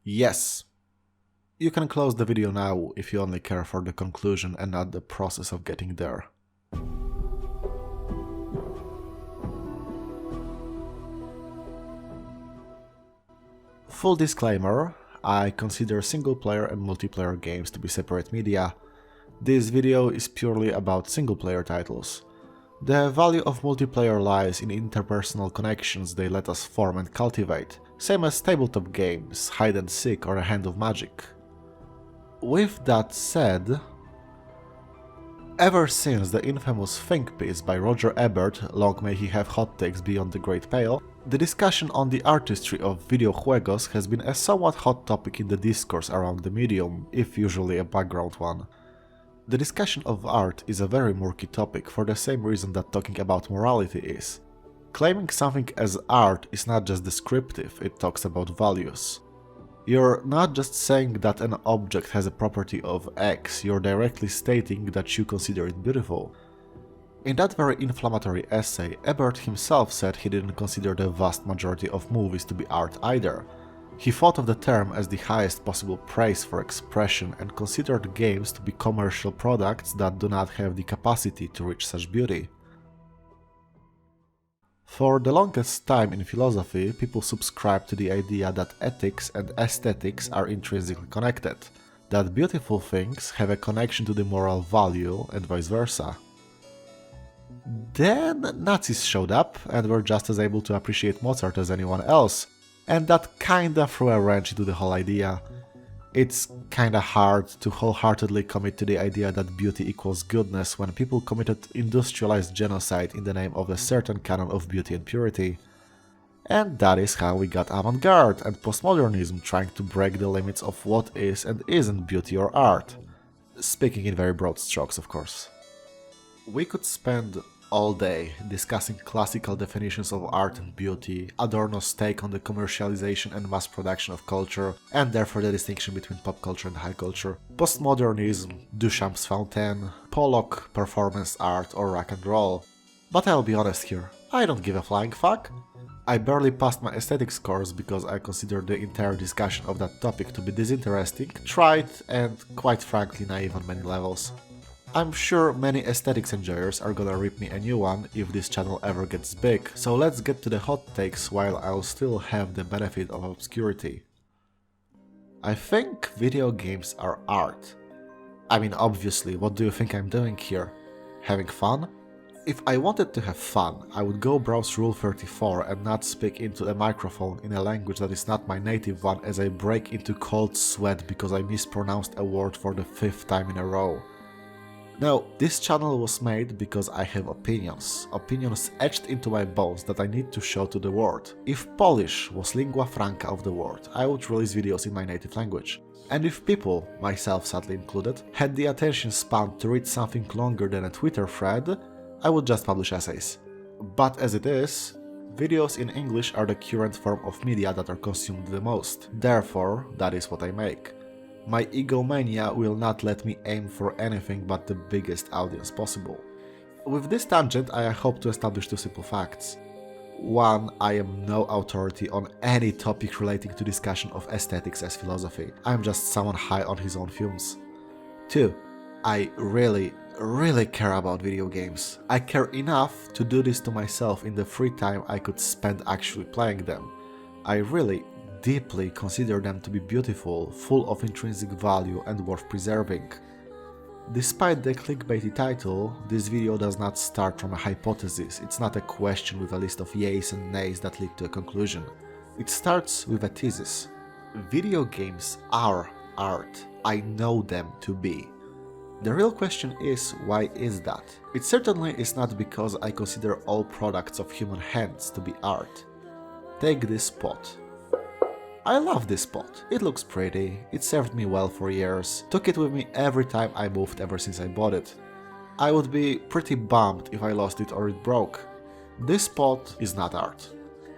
Yes. You can close the video now if you only care for the conclusion and not the process of getting there. Full disclaimer, I consider single-player and multiplayer games to be separate media. This video is purely about single-player titles. The value of multiplayer lies in interpersonal connections they let us form and cultivate, same as tabletop games, hide and seek or a hand of magic. With that said, ever since the infamous think piece by Roger Ebert, long may he have hot takes beyond the Great Pale, the discussion on the artistry of videojuegos has been a somewhat hot topic in the discourse around the medium, if usually a background one. The discussion of art is a very murky topic for the same reason that talking about morality is. Claiming something as art is not just descriptive, it talks about values. You're not just saying that an object has a property of X, you're directly stating that you consider it beautiful. In that very inflammatory essay, Ebert himself said he didn't consider the vast majority of movies to be art either. He thought of the term as the highest possible praise for expression and considered games to be commercial products that do not have the capacity to reach such beauty. For the longest time in philosophy, people subscribed to the idea that ethics and aesthetics are intrinsically connected, that beautiful things have a connection to the moral value and vice versa. Then Nazis showed up and were just as able to appreciate Mozart as anyone else, and that kinda threw a wrench into the whole idea. It's kinda hard to wholeheartedly commit to the idea that beauty equals goodness when people committed industrialized genocide in the name of a certain canon of beauty and purity. And that is how we got avant-garde and postmodernism trying to break the limits of what is and isn't beauty or art. Speaking in very broad strokes, of course. We could spend all day discussing classical definitions of art and beauty, Adorno's take on the commercialization and mass production of culture, and therefore the distinction between pop culture and high culture, postmodernism, Duchamp's Fontaine, Pollock, performance art, or rock and roll. But I'll be honest here, I don't give a flying fuck. I barely passed my aesthetics course because I consider the entire discussion of that topic to be disinteresting, trite, and quite frankly naive on many levels. I'm sure many aesthetics enjoyers are gonna rip me a new one if this channel ever gets big, so let's get to the hot takes while I'll still have the benefit of obscurity. I think video games are art. I mean, obviously, what do you think I'm doing here? Having fun? If I wanted to have fun, I would go browse Rule 34 and not speak into a microphone in a language that is not my native one as I break into cold sweat because I mispronounced a word for the 5th time in a row. Now, this channel was made because I have opinions etched into my bones that I need to show to the world. If Polish was lingua franca of the world, I would release videos in my native language. And if people, myself sadly included, had the attention span to read something longer than a Twitter thread, I would just publish essays. But as it is, videos in English are the current form of media that are consumed the most. Therefore, that is what I make. My egomania will not let me aim for anything but the biggest audience possible. With this tangent, I hope to establish two simple facts. 1. I am no authority on any topic relating to discussion of aesthetics as philosophy. I'm just someone high on his own fumes. 2. I really care about video games. I care enough to do this to myself in the free time I could spend actually playing them. I really deeply consider them to be beautiful, full of intrinsic value and worth preserving. Despite the clickbaity title, this video does not start from a hypothesis, it's not a question with a list of yays and nays that lead to a conclusion. It starts with a thesis. Video games are art. I know them to be. The real question is, why is that? It certainly is not because I consider all products of human hands to be art. Take this pot. I love this pot. It looks pretty, it served me well for years, took it with me every time I moved ever since I bought it. I would be pretty bummed if I lost it or it broke. This pot is not art.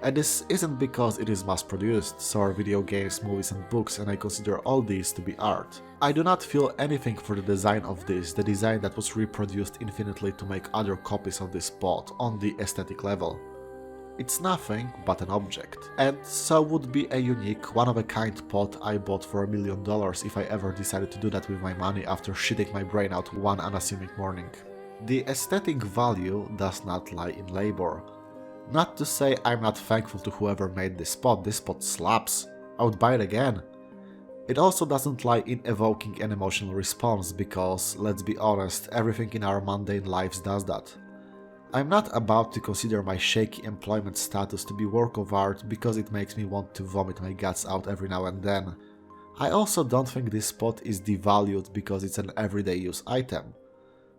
And this isn't because it is mass-produced, so are video games, movies and books, and I consider all these to be art. I do not feel anything for the design of this, the design that was reproduced infinitely to make other copies of this pot on the aesthetic level. It's nothing but an object. And so would be a unique, one-of-a-kind pot I bought for $1 million if I ever decided to do that with my money after shitting my brain out one unassuming morning. The aesthetic value does not lie in labor. Not to say I'm not thankful to whoever made this pot slaps. I would buy it again. It also doesn't lie in evoking an emotional response because, let's be honest, everything in our mundane lives does that. I'm not about to consider my shaky employment status to be work of art because it makes me want to vomit my guts out every now and then. I also don't think this pot is devalued because it's an everyday use item.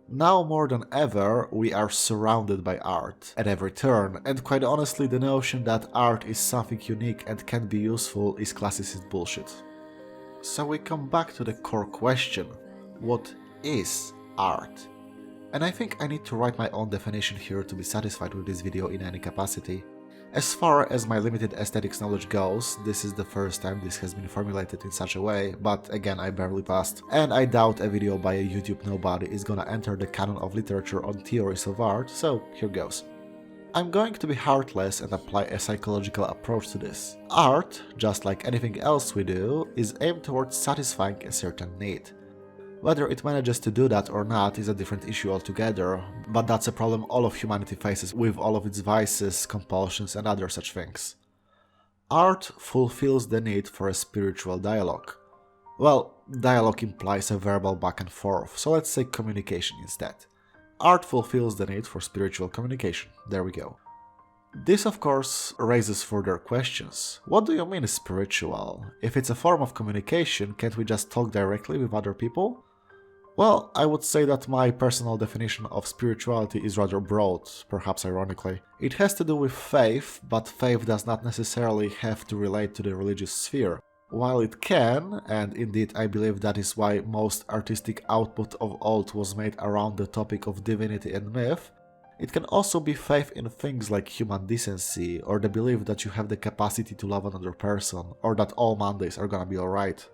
Now more than ever, we are surrounded by art at every turn, and quite honestly the notion that art is something unique and can be useful is classicist bullshit. So we come back to the core question: what is art? And I think I need to write my own definition here to be satisfied with this video in any capacity. As far as my limited aesthetics knowledge goes, this is the first time this has been formulated in such a way, but again I barely passed, and I doubt a video by a YouTube nobody is gonna enter the canon of literature on theories of art, so here goes. I'm going to be heartless and apply a psychological approach to this. Art, just like anything else we do, is aimed towards satisfying a certain need. Whether it manages to do that or not is a different issue altogether, but that's a problem all of humanity faces with all of its vices, compulsions and other such things. Art fulfills the need for a spiritual dialogue. Well, dialogue implies a verbal back and forth, so let's say communication instead. Art fulfills the need for spiritual communication. There we go. This of course raises further questions. What do you mean spiritual? If it's a form of communication, can't we just talk directly with other people? Well, I would say that my personal definition of spirituality is rather broad, perhaps ironically. It has to do with faith, but faith does not necessarily have to relate to the religious sphere. While it can, and indeed I believe that is why most artistic output of old was made around the topic of divinity and myth, it can also be faith in things like human decency, or the belief that you have the capacity to love another person, or that all Mondays are gonna be alright.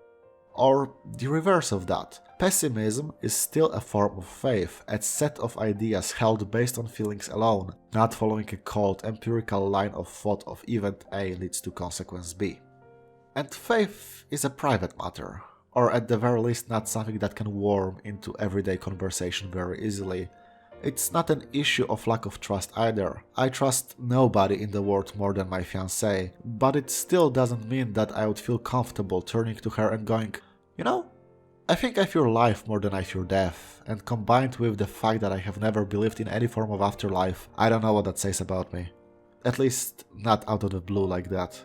Or the reverse of that. Pessimism is still a form of faith, a set of ideas held based on feelings alone, not following a cold, empirical line of thought of event A leads to consequence B. And faith is a private matter, or at the very least not something that can warm into everyday conversation very easily. It's not an issue of lack of trust either. I trust nobody in the world more than my fiancée, but it still doesn't mean that I would feel comfortable turning to her and going, you know, I think I fear life more than I fear death, and combined with the fact that I have never believed in any form of afterlife, I don't know what that says about me. At least not out of the blue like that.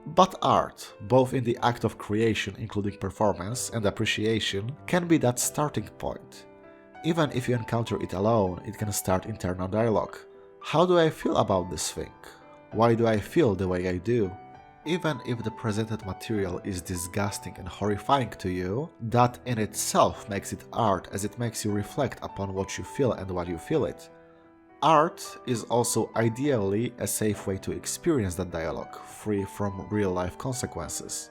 But art, both in the act of creation including performance and appreciation, can be that starting point. Even if you encounter it alone, it can start internal dialogue. How do I feel about this thing? Why do I feel the way I do? Even if the presented material is disgusting and horrifying to you, that in itself makes it art, as it makes you reflect upon what you feel and why you feel it. Art is also ideally a safe way to experience that dialogue, free from real-life consequences.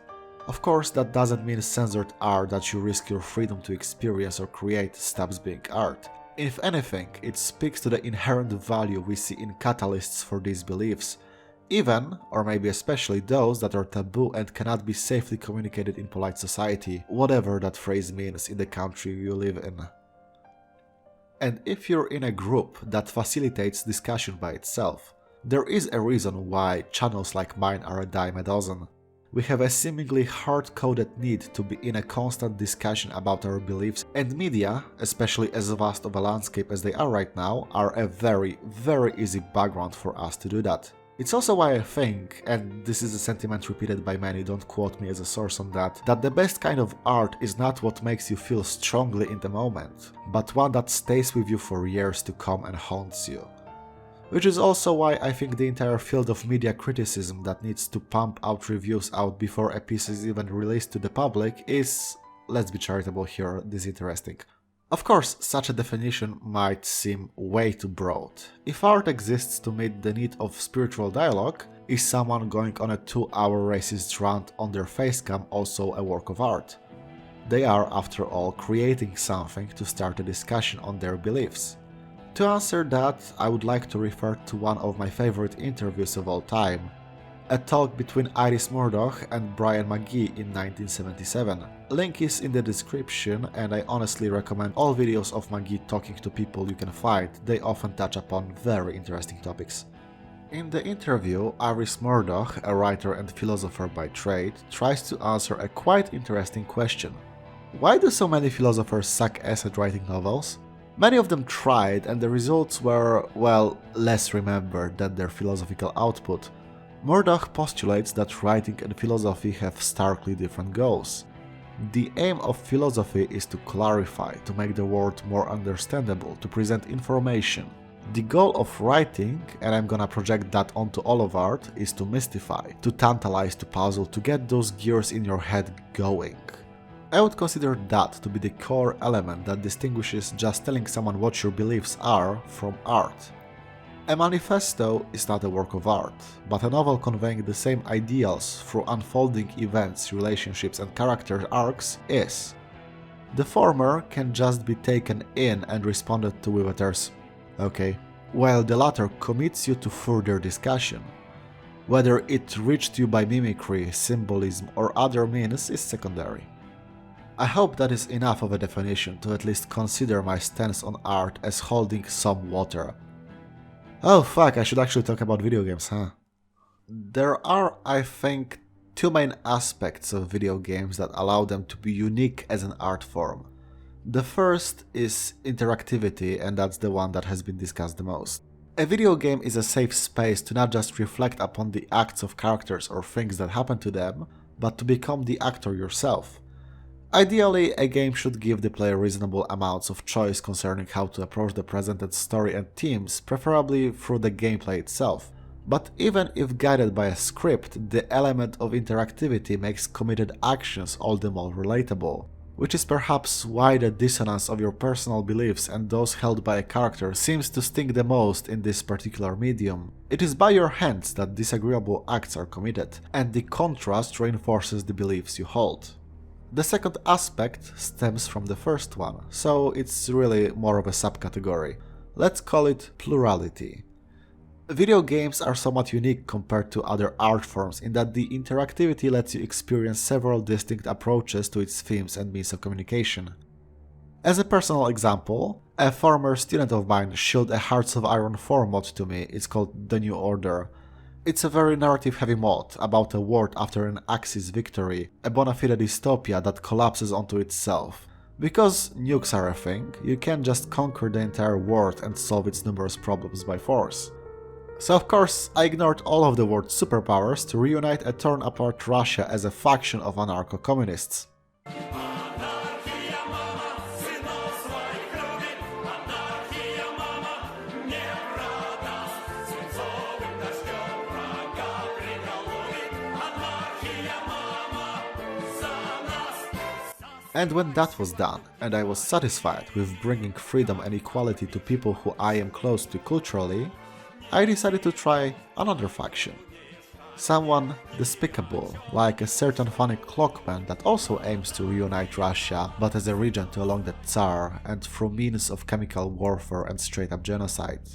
Of course, that doesn't mean censored art that you risk your freedom to experience or create stops being art. If anything, it speaks to the inherent value we see in catalysts for these beliefs, even, or maybe especially those that are taboo and cannot be safely communicated in polite society, whatever that phrase means in the country you live in. And if you're in a group that facilitates discussion by itself, there is a reason why channels like mine are a dime a dozen. We have a seemingly hard-coded need to be in a constant discussion about our beliefs, and media, especially as vast of a landscape as they are right now, are a very, very easy background for us to do that. It's also why I think, and this is a sentiment repeated by many, don't quote me as a source on that the best kind of art is not what makes you feel strongly in the moment, but one that stays with you for years to come and haunts you. Which is also why I think the entire field of media criticism that needs to pump out reviews out before a piece is even released to the public is, let's be charitable here, disinteresting. Of course, such a definition might seem way too broad. If art exists to meet the need of spiritual dialogue, is someone going on a 2-hour racist rant on their facecam also a work of art? They are, after all, creating something to start a discussion on their beliefs. To answer that, I would like to refer to one of my favorite interviews of all time, a talk between Iris Murdoch and Brian Magee in 1977. Link is in the description, and I honestly recommend all videos of Magee talking to people you can find. They often touch upon very interesting topics. In the interview, Iris Murdoch, a writer and philosopher by trade, tries to answer a quite interesting question. Why do so many philosophers suck ass at writing novels? Many of them tried, and the results were, well, less remembered than their philosophical output. Murdoch postulates that writing and philosophy have starkly different goals. The aim of philosophy is to clarify, to make the world more understandable, to present information. The goal of writing, and I'm gonna project that onto all of art, is to mystify, to tantalize, to puzzle, to get those gears in your head going. I would consider that to be the core element that distinguishes just telling someone what your beliefs are from art. A manifesto is not a work of art, but a novel conveying the same ideals through unfolding events, relationships and character arcs is. The former can just be taken in and responded to with a terse "okay," while the latter commits you to further discussion. Whether it reached you by mimicry, symbolism or other means is secondary. I hope that is enough of a definition to at least consider my stance on art as holding some water. Oh fuck, I should actually talk about video games, huh? There are, I think, two main aspects of video games that allow them to be unique as an art form. The first is interactivity, and that's the one that has been discussed the most. A video game is a safe space to not just reflect upon the acts of characters or things that happen to them, but to become the actor yourself. Ideally, a game should give the player reasonable amounts of choice concerning how to approach the presented story and themes, preferably through the gameplay itself. But even if guided by a script, the element of interactivity makes committed actions all the more relatable, which is perhaps why the dissonance of your personal beliefs and those held by a character seems to sting the most in this particular medium. It is by your hands that disagreeable acts are committed, and the contrast reinforces the beliefs you hold. The second aspect stems from the first one, so it's really more of a subcategory. Let's call it plurality. Video games are somewhat unique compared to other art forms in that the interactivity lets you experience several distinct approaches to its themes and means of communication. As a personal example, a former student of mine showed a Hearts of Iron 4 mod to me. It's called The New Order. It's a very narrative-heavy mod about a world after an Axis victory, a bona fide dystopia that collapses onto itself. Because nukes are a thing, you can't just conquer the entire world and solve its numerous problems by force. So of course, I ignored all of the world's superpowers to reunite a torn-apart Russia as a faction of anarcho-communists. And when that was done, and I was satisfied with bringing freedom and equality to people who I am close to culturally, I decided to try another faction. Someone despicable, like a certain funny clockman that also aims to reunite Russia, but as a regent along the Tsar and through means of chemical warfare and straight-up genocide.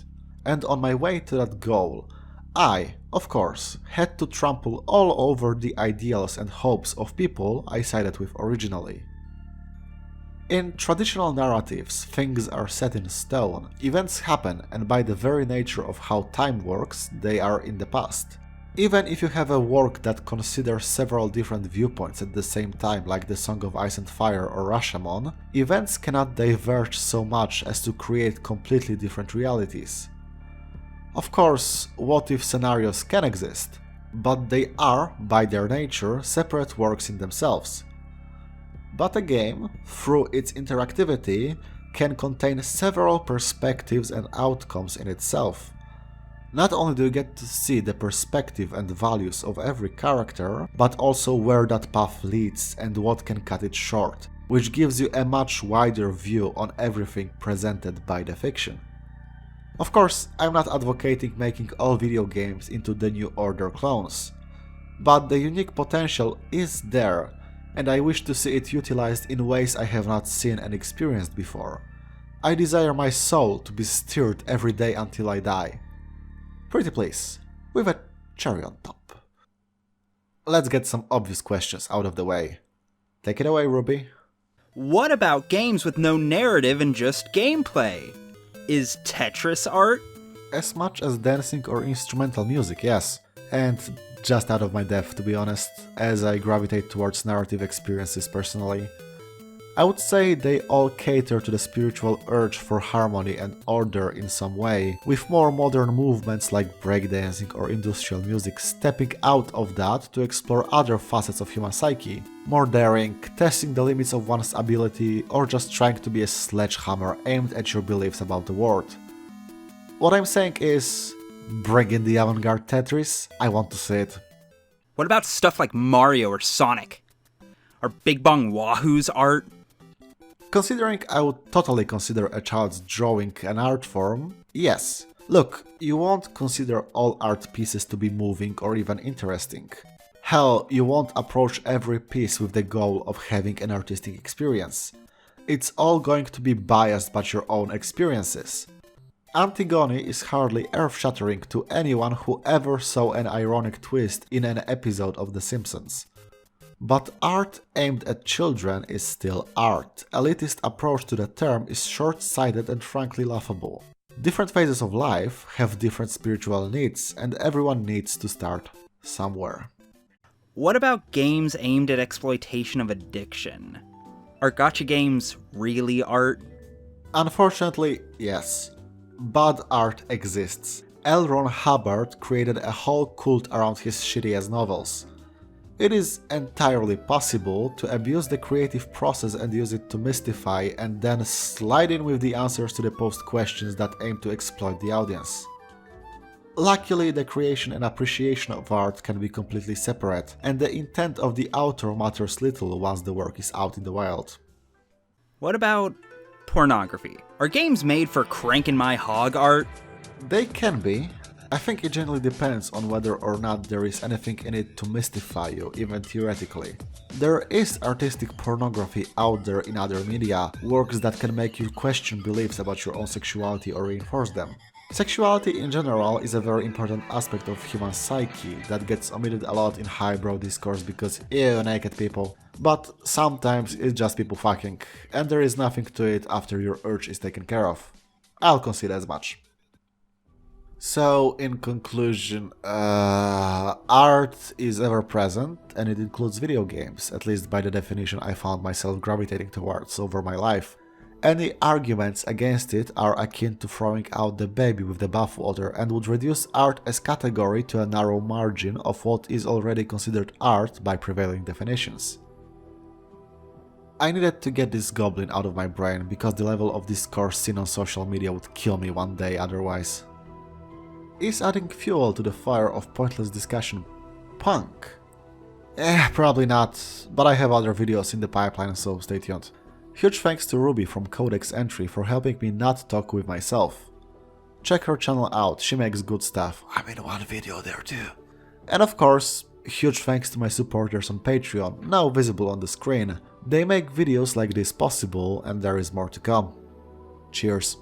And on my way to that goal, I, of course, had to trample all over the ideals and hopes of people I sided with originally. In traditional narratives, things are set in stone, events happen, and by the very nature of how time works, they are in the past. Even if you have a work that considers several different viewpoints at the same time, like the Song of Ice and Fire or Rashomon, events cannot diverge so much as to create completely different realities. Of course, what-if scenarios can exist, but they are, by their nature, separate works in themselves. But a game, through its interactivity, can contain several perspectives and outcomes in itself. Not only do you get to see the perspective and values of every character, but also where that path leads and what can cut it short, which gives you a much wider view on everything presented by the fiction. Of course, I'm not advocating making all video games into the New Order clones, but the unique potential is there, and I wish to see it utilized in ways I have not seen and experienced before. I desire my soul to be stirred every day until I die. Pretty please, with a cherry on top. Let's get some obvious questions out of the way. Take it away, Ruby. What about games with no narrative and just gameplay? Is Tetris art? As much as dancing or instrumental music, yes. And just out of my depth, to be honest, as I gravitate towards narrative experiences personally. I would say they all cater to the spiritual urge for harmony and order in some way, with more modern movements like breakdancing or industrial music stepping out of that to explore other facets of human psyche, more daring, testing the limits of one's ability, or just trying to be a sledgehammer aimed at your beliefs about the world. What I'm saying is, bring in the avant-garde Tetris, I want to see it. What about stuff like Mario or Sonic? Are Big Bong Wahoo's art? Considering I would totally consider a child's drawing an art form, yes. Look, you won't consider all art pieces to be moving or even interesting. Hell, you won't approach every piece with the goal of having an artistic experience. It's all going to be biased by your own experiences. Antigone is hardly earth-shattering to anyone who ever saw an ironic twist in an episode of The Simpsons. But art aimed at children is still art. Elitist approach to the term is short-sighted and frankly laughable. Different phases of life have different spiritual needs, and everyone needs to start somewhere. What about games aimed at exploitation of addiction? Are gacha games really art? Unfortunately, yes. Bad art exists. L. Ron Hubbard created a whole cult around his shitty-ass novels. It is entirely possible to abuse the creative process and use it to mystify and then slide in with the answers to the post questions that aim to exploit the audience. Luckily, the creation and appreciation of art can be completely separate, and the intent of the author matters little once the work is out in the wild. What about pornography? Are games made for cranking my hog art? They can be. I think it generally depends on whether or not there is anything in it to mystify you, even theoretically. There is artistic pornography out there in other media, works that can make you question beliefs about your own sexuality or reinforce them. Sexuality in general is a very important aspect of human psyche that gets omitted a lot in highbrow discourse because ew, naked people. But sometimes it's just people fucking, and there is nothing to it after your urge is taken care of. I'll concede as much. So, in conclusion, art is ever present, and it includes video games, at least by the definition I found myself gravitating towards over my life. Any arguments against it are akin to throwing out the baby with the bathwater and would reduce art as category to a narrow margin of what is already considered art by prevailing definitions. I needed to get this goblin out of my brain because the level of discourse seen on social media would kill me one day otherwise. Is adding fuel to the fire of pointless discussion punk? Probably not, but I have other videos in the pipeline, so stay tuned. Huge thanks to Ruby from Codex Entry for helping me not talk with myself. Check her channel out, she makes good stuff. I'm in one video there too. And of course, huge thanks to my supporters on Patreon, now visible on the screen. They make videos like this possible, and there is more to come. Cheers.